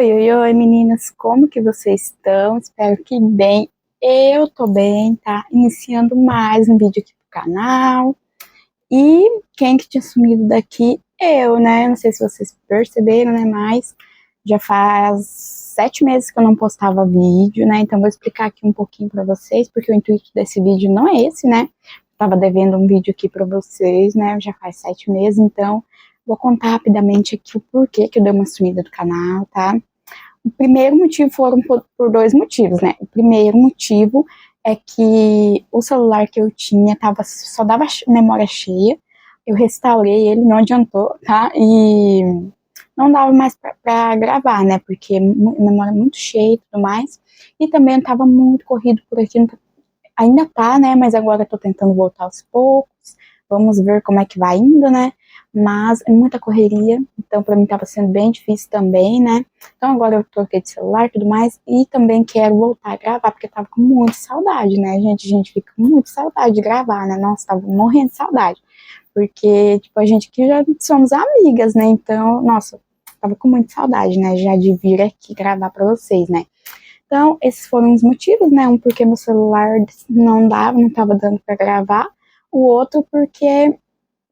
Oi, meninas, como que vocês estão? Espero que bem. Eu tô bem, tá? Iniciando mais um vídeo aqui pro canal. E quem que tinha sumido daqui? Eu, né? Não sei se vocês perceberam, né? Mas já faz 7 meses que eu não postava vídeo, né? Então vou explicar aqui um pouquinho pra vocês, porque o intuito desse vídeo não é esse, né? Tava devendo um vídeo aqui pra vocês, né? Já faz 7 meses, então vou contar rapidamente aqui o porquê que eu dei uma sumida do canal, tá? O primeiro motivo foram por dois motivos, né? O primeiro motivo é que o celular que eu tinha só dava memória cheia. Eu restaurei ele, não adiantou, tá? E não dava mais pra gravar, né? Porque memória muito cheia e tudo mais. E também eu tava muito corrido por aqui. Ainda tá, né? Mas agora eu tô tentando voltar aos poucos. Vamos ver como é que vai indo, né? Mas é muita correria, então pra mim tava sendo bem difícil também, né? Então agora eu troquei de celular e tudo mais, e também quero voltar a gravar, porque eu tava com muita saudade, né, gente? A gente fica com muita saudade de gravar, né? Nossa, tava morrendo de saudade. Porque, tipo, a gente aqui já somos amigas, né? Então, nossa, tava com muita saudade, né? Já de vir aqui gravar pra vocês, né? Então, esses foram os motivos, né? Um porque meu celular não dava, não tava dando pra gravar. O outro porque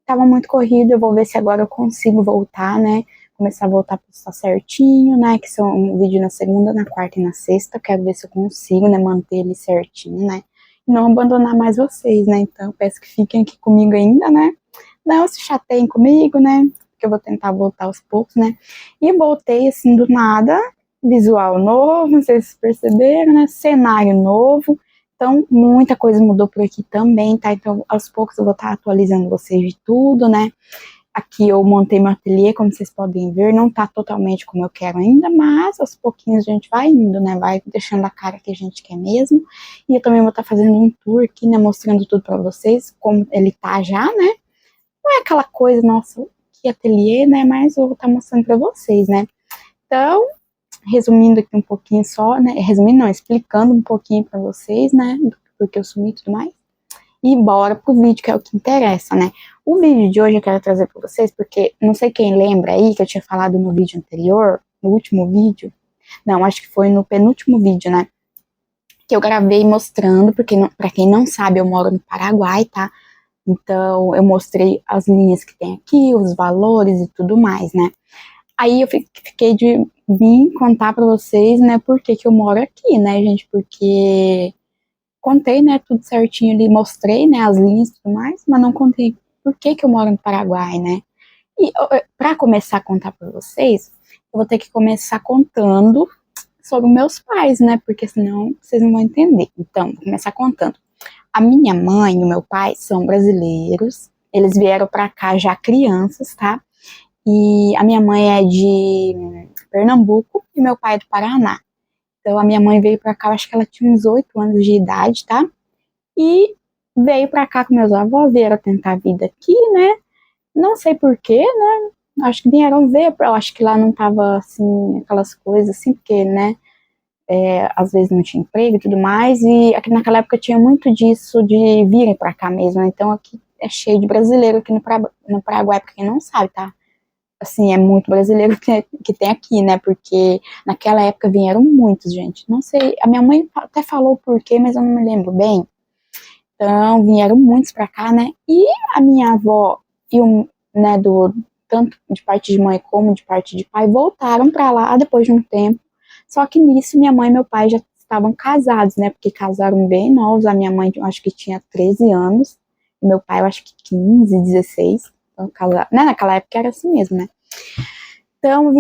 tava muito corrido, eu vou ver se agora eu consigo voltar, né? Começar a voltar a postar certinho, né? Que são um vídeo na segunda, na quarta e na sexta. Quero ver se eu consigo, né? Manter ele certinho, né? E não abandonar mais vocês, né? Então, peço que fiquem aqui comigo ainda, né? Não se chateiem comigo, né? Porque eu vou tentar voltar aos poucos, né? E voltei assim do nada, visual novo, não sei se vocês perceberam, né? Cenário novo. Então, muita coisa mudou por aqui também, tá? Então, aos poucos eu vou estar atualizando vocês de tudo, né? Aqui eu montei meu ateliê, como vocês podem ver, não tá totalmente como eu quero ainda, mas aos pouquinhos a gente vai indo, né? Vai deixando a cara que a gente quer mesmo. E eu também vou estar fazendo um tour aqui, né? Mostrando tudo pra vocês, como ele tá já, né? Não é aquela coisa, nossa, que ateliê, né? Mas eu vou estar mostrando pra vocês, né? Então, resumindo aqui um pouquinho só, né? Resumindo, não, explicando um pouquinho pra vocês, né? Do porquê eu sumi e tudo mais. E bora pro vídeo, que é o que interessa, né? O vídeo de hoje eu quero trazer pra vocês, porque não sei quem lembra aí, que eu tinha falado no vídeo anterior, no último vídeo. Não, acho que foi no penúltimo vídeo, né? Que eu gravei mostrando, porque pra quem não sabe, eu moro no Paraguai, tá? Então, eu mostrei as linhas que tem aqui, os valores e tudo mais, né? Aí eu fiquei de vir contar pra vocês, né, por que eu moro aqui, né, gente? Porque contei, né, tudo certinho ali, mostrei, né, as linhas e tudo mais, mas não contei por que eu moro no Paraguai, né? E pra começar a contar pra vocês, eu vou ter que começar contando sobre meus pais, né? Porque senão vocês não vão entender. Então, vou começar contando. A minha mãe e o meu pai são brasileiros, eles vieram pra cá já crianças, tá? E a minha mãe é de Pernambuco e meu pai é do Paraná. Então a minha mãe veio pra cá, acho que ela tinha uns 8 anos de idade, tá? E veio pra cá com meus avós, vieram tentar a vida aqui, né? Não sei porquê, né? Acho que vieram ver, eu acho que lá não tava assim, aquelas coisas assim, porque, né? Às vezes não tinha emprego e tudo mais, e aqui naquela época tinha muito disso de virem pra cá mesmo, né? Então aqui é cheio de brasileiro aqui no Paraguai, pra quem não sabe, tá? Assim, é muito brasileiro que tem aqui, né? Porque naquela época vieram muitos, gente. Não sei, a minha mãe até falou o porquê, mas eu não me lembro bem. Então, vieram muitos pra cá, né? E a minha avó e o, né, tanto de parte de mãe como de parte de pai, voltaram pra lá depois de um tempo. Só que nisso, minha mãe e meu pai já estavam casados, né? Porque casaram bem novos. A minha mãe, eu acho que tinha 13 anos. E meu pai, eu acho que 15, 16. Então, né? Naquela época era assim mesmo, né? Então,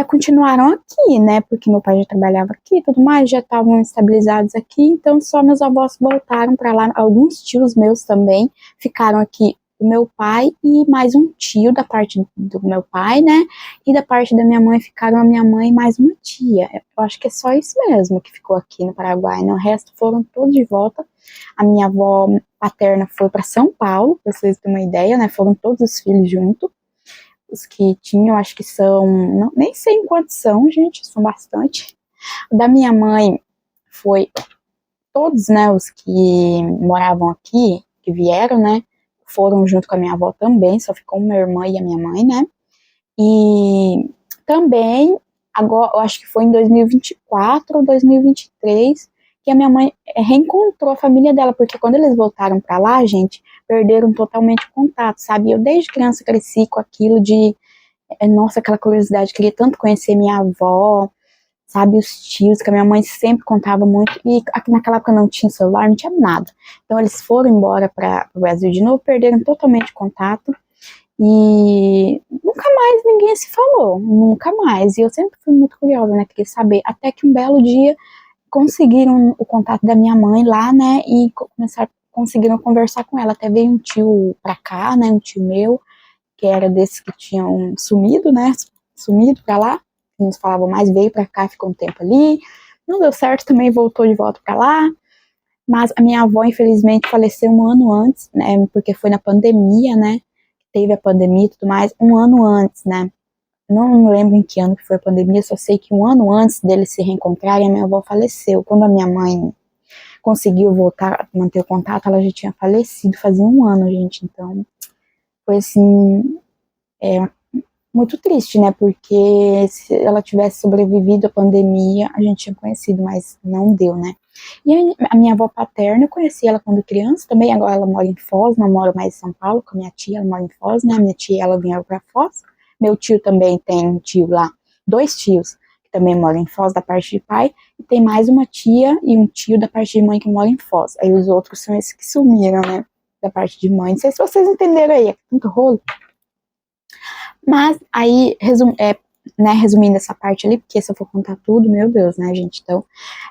continuaram aqui, né? Porque meu pai já trabalhava aqui e tudo mais, já estavam estabilizados aqui. Então, só meus avós voltaram para lá. Alguns tios meus também ficaram aqui. O meu pai e mais um tio da parte do meu pai, né? E da parte da minha mãe ficaram a minha mãe e mais uma tia. Eu acho que é só isso mesmo que ficou aqui no Paraguai, né? O resto foram todos de volta. A minha avó paterna foi para São Paulo, para vocês terem uma ideia, né? Foram todos os filhos juntos. Os que tinham, acho que são, não, nem sei em quantos são, gente, são bastante. O da minha mãe foi todos, né, os que moravam aqui, que vieram, né, foram junto com a minha avó também, só ficou minha irmã e a minha mãe, né. E também agora, eu acho que foi em 2024 ou 2023, que a minha mãe reencontrou a família dela, porque quando eles voltaram pra lá, gente, perderam totalmente o contato, sabe? Eu desde criança cresci com aquilo de, nossa, aquela curiosidade, queria tanto conhecer minha avó, sabe, os tios, que a minha mãe sempre contava muito, e aqui naquela época não tinha celular, não tinha nada. Então eles foram embora para o Brasil de novo, perderam totalmente o contato, e nunca mais ninguém se falou, nunca mais. E eu sempre fui muito curiosa, né, queria saber, até que um belo dia conseguiram o contato da minha mãe lá, né, e conseguiram conversar com ela. Até veio um tio pra cá, né, um tio meu, que era desses que tinham sumido, né, sumido pra lá, que nos falavam mais, veio pra cá, ficou um tempo ali, não deu certo, também voltou de volta pra lá, mas a minha avó, infelizmente, faleceu um ano antes, né, porque foi na pandemia, né, teve a pandemia e tudo mais, um ano antes, né, não me lembro em que ano que foi a pandemia, só sei que um ano antes deles se reencontrarem, a minha avó faleceu. Quando a minha mãe conseguiu voltar, manter o contato, ela já tinha falecido, fazia um ano, gente, então foi assim, muito triste, né, porque se ela tivesse sobrevivido à pandemia, a gente tinha conhecido, mas não deu, né. E a minha avó paterna, eu conheci ela quando criança, também agora ela mora em Foz, não mora mais em São Paulo, com a minha tia, ela mora em Foz, né, a minha tia, ela vinha pra Foz, meu tio também tem um tio lá, dois tios, que também moram em Foz, da parte de pai, e tem mais uma tia e um tio da parte de mãe que mora em Foz, aí os outros são esses que sumiram, né, da parte de mãe, não sei se vocês entenderam aí, é tanto rolo. Mas aí, resumindo essa parte ali, porque se eu for contar tudo, meu Deus, né, gente? Então,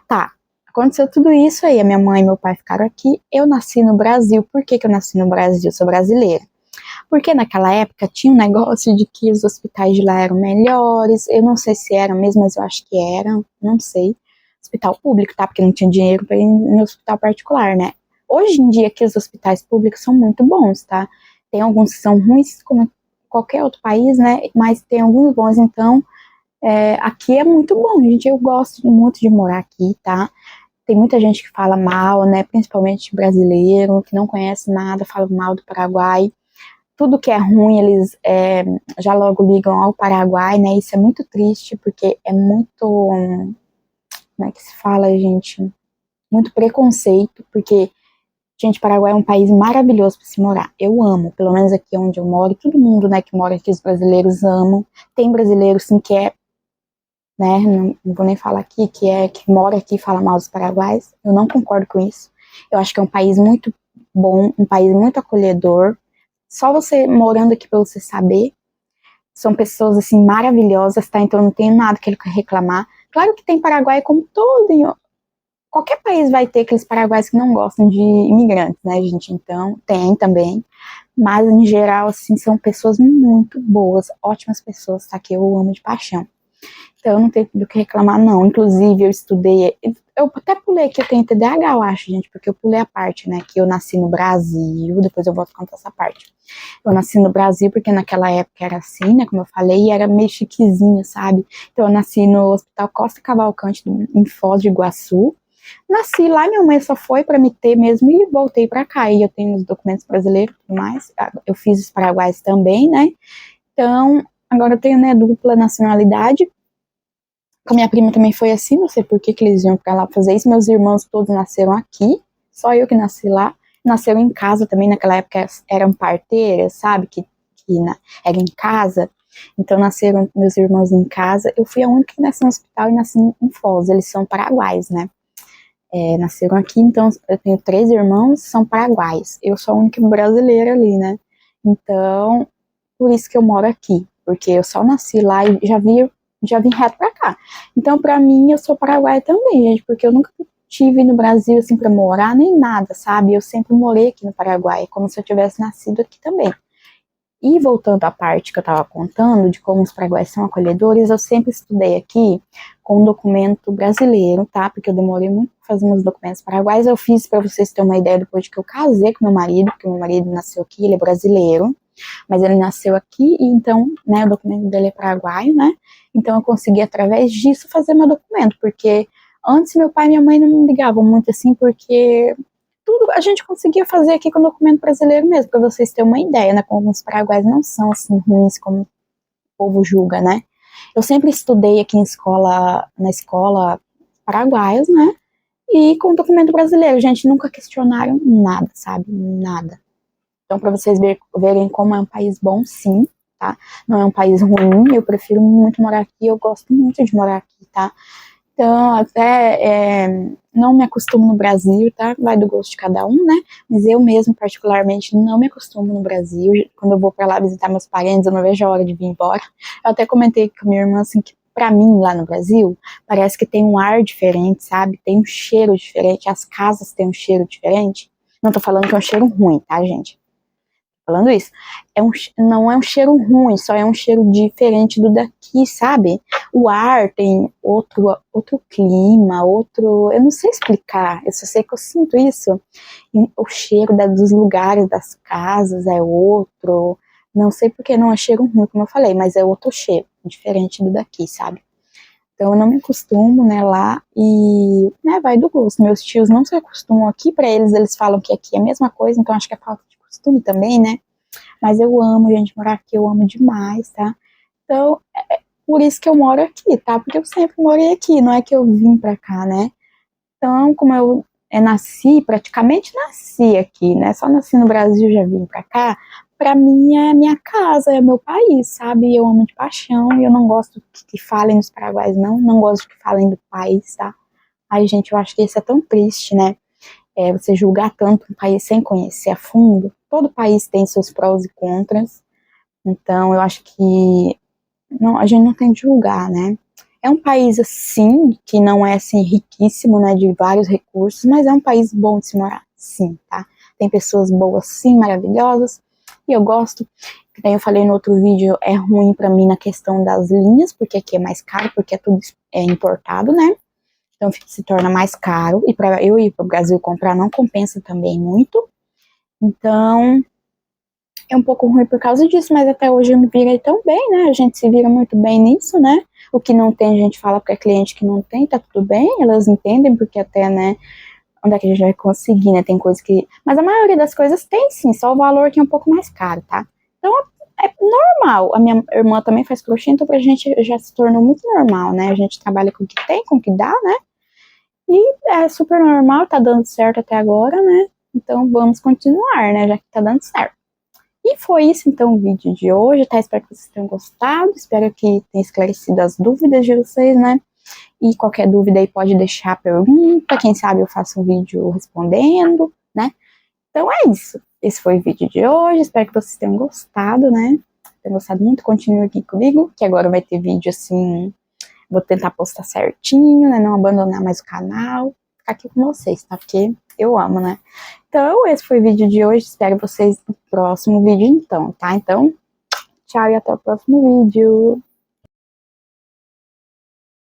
tá. Aconteceu tudo isso aí, a minha mãe e meu pai ficaram aqui, eu nasci no Brasil. Por que eu nasci no Brasil? Eu sou brasileira. Porque naquela época tinha um negócio de que os hospitais de lá eram melhores, eu não sei se eram mesmo, mas eu acho que eram, não sei. Hospital público, tá? Porque não tinha dinheiro para ir no hospital particular, né? Hoje em dia, aqui os hospitais públicos são muito bons, tá? Tem alguns que são ruins, como qualquer outro país, né? Mas tem alguns bons, então aqui é muito bom, gente. Eu gosto muito de morar aqui, tá? Tem muita gente que fala mal, né? Principalmente brasileiro, que não conhece nada, fala mal do Paraguai. Tudo que é ruim, eles já logo ligam ao Paraguai, né? Isso é muito triste, porque é muito. Como é que se fala, gente? Muito preconceito, porque, gente, Paraguai é um país maravilhoso para se morar. Eu amo, pelo menos aqui onde eu moro, todo mundo, né, que mora aqui, os brasileiros amam. Tem brasileiro, sim, que né, não vou nem falar aqui, que mora aqui e fala mal dos paraguaios. Eu não concordo com isso. Eu acho que é um país muito bom, um país muito acolhedor. Só você morando aqui para você saber. São pessoas, assim, maravilhosas, tá? Então não tenho nada que ele reclamar. Claro que tem Paraguai como todo, qualquer país vai ter aqueles paraguaios que não gostam de imigrantes, né, gente? Então, tem também. Mas, em geral, assim, são pessoas muito boas, ótimas pessoas, tá? Que eu amo de paixão. Então, eu não tenho do que reclamar, não. Inclusive, eu estudei. Eu até pulei que eu tenho TDAH, eu acho, gente, porque eu pulei a parte, né? Que eu nasci no Brasil, depois eu volto a contar essa parte. Eu nasci no Brasil porque naquela época era assim, né? Como eu falei, e era meio chiquezinho, sabe? Então, eu nasci no Hospital Costa Cavalcante, em Foz do Iguaçu. Nasci lá, minha mãe só foi para me ter mesmo e voltei para cá. E eu tenho os documentos brasileiros e tudo mais. Eu fiz os paraguaios também, né? Então, agora eu tenho, né, dupla nacionalidade. Com a minha prima também foi assim, não sei por que eles iam pra lá fazer isso. Meus irmãos todos nasceram aqui, só eu que nasci lá. Nasceram em casa também, naquela época eram parteiras, sabe? Era em casa. Então nasceram meus irmãos em casa. Eu fui a única que nasceu no hospital e nasci em Foz. Eles são paraguaios, né? Nasceram aqui, então eu tenho 3 irmãos, são paraguaios. Eu sou a única brasileira ali, né? Então, por isso que eu moro aqui, porque eu só nasci lá e já vim reto pra cá. Então, pra mim, eu sou paraguaia também, gente, porque eu nunca tive no Brasil, assim, pra morar, nem nada, sabe? Eu sempre morei aqui no Paraguai, como se eu tivesse nascido aqui também. E voltando à parte que eu estava contando, de como os paraguaios são acolhedores, eu sempre estudei aqui com um documento brasileiro, tá? Porque eu demorei muito para fazer meus documentos paraguaios. Eu fiz, para vocês terem uma ideia, depois que eu casei com meu marido, porque meu marido nasceu aqui, ele é brasileiro, mas ele nasceu aqui, e então, né, o documento dele é paraguaio, né? Então eu consegui, através disso, fazer meu documento, porque antes meu pai e minha mãe não me ligavam muito assim, porque tudo a gente conseguia fazer aqui com o documento brasileiro mesmo, para vocês terem uma ideia, né? Como os paraguaios não são assim ruins como o povo julga, né? Eu sempre estudei aqui na escola paraguaios, né? E com documento brasileiro, gente, nunca questionaram nada, sabe? Nada. Então, para vocês verem como é um país bom, sim, tá? Não é um país ruim, eu prefiro muito morar aqui, eu gosto muito de morar aqui, tá? Então, até não me acostumo no Brasil, tá? Vai do gosto de cada um, né? Mas eu mesmo, particularmente, não me acostumo no Brasil. Quando eu vou pra lá visitar meus parentes, eu não vejo a hora de vir embora. Eu até comentei com a minha irmã, assim, que pra mim, lá no Brasil, parece que tem um ar diferente, sabe? Tem um cheiro diferente, as casas têm um cheiro diferente. Não tô falando que é um cheiro ruim, tá, gente? Falando isso, não é um cheiro ruim, só é um cheiro diferente do daqui, sabe? O ar tem outro clima, eu não sei explicar, eu só sei que eu sinto isso. E o cheiro dos lugares, das casas é outro, não sei porque não é cheiro ruim, como eu falei, mas é outro cheiro, diferente do daqui, sabe? Então eu não me acostumo, né, lá e, né, vai do gosto. Meus tios não se acostumam aqui, pra eles falam que aqui é a mesma coisa, então acho que é falta de costume também, né? Mas eu amo, gente, morar aqui, eu amo demais, tá? Então, por isso que eu moro aqui, tá? Porque eu sempre morei aqui, não é que eu vim pra cá, né? Então, como eu praticamente nasci aqui, né? Só nasci no Brasil, já vim pra cá. Pra mim é minha casa, é meu país, sabe? Eu amo de paixão e eu não gosto que falem dos paraguaios, não gosto que falem do país, tá? Ai, gente, eu acho que isso é tão triste, né? Você julgar tanto um país sem conhecer a fundo. Todo país tem seus prós e contras, então eu acho que não, a gente não tem que julgar, né? É um país, assim, que não é, assim, riquíssimo, né, de vários recursos, mas é um país bom de se morar, sim, tá? Tem pessoas boas, sim, maravilhosas, e eu gosto. Que nem eu falei no outro vídeo, é ruim pra mim na questão das linhas, porque aqui é mais caro, porque é tudo importado, né? Então se torna mais caro, e para eu ir para o Brasil comprar não compensa também muito. Então é um pouco ruim por causa disso, mas até hoje eu me virei tão bem, né? A gente se vira muito bem nisso, né? O que não tem, a gente fala para cliente que não tem, tá tudo bem, elas entendem, porque até, né, onde é que a gente vai conseguir, né? Tem coisas que. Mas a maioria das coisas tem sim, só o valor que é um pouco mais caro, tá? Então é normal. A minha irmã também faz crochê, então pra gente já se tornou muito normal, né? A gente trabalha com o que tem, com o que dá, né? E é super normal, tá dando certo até agora, né? Então vamos continuar, né? Já que tá dando certo. E foi isso então o vídeo de hoje, tá? Espero que vocês tenham gostado, espero que tenha esclarecido as dúvidas de vocês, né? E qualquer dúvida aí pode deixar a pergunta, quem sabe eu faço um vídeo respondendo, né? Então é isso. Esse foi o vídeo de hoje, espero que vocês tenham gostado, né? Tenham gostado muito, continue aqui comigo, que agora vai ter vídeo assim. Vou tentar postar certinho, né? Não abandonar mais o canal. Ficar aqui com vocês, tá? Porque eu amo, né? Então, esse foi o vídeo de hoje. Espero vocês no próximo vídeo, então, tá? Então, tchau e até o próximo vídeo.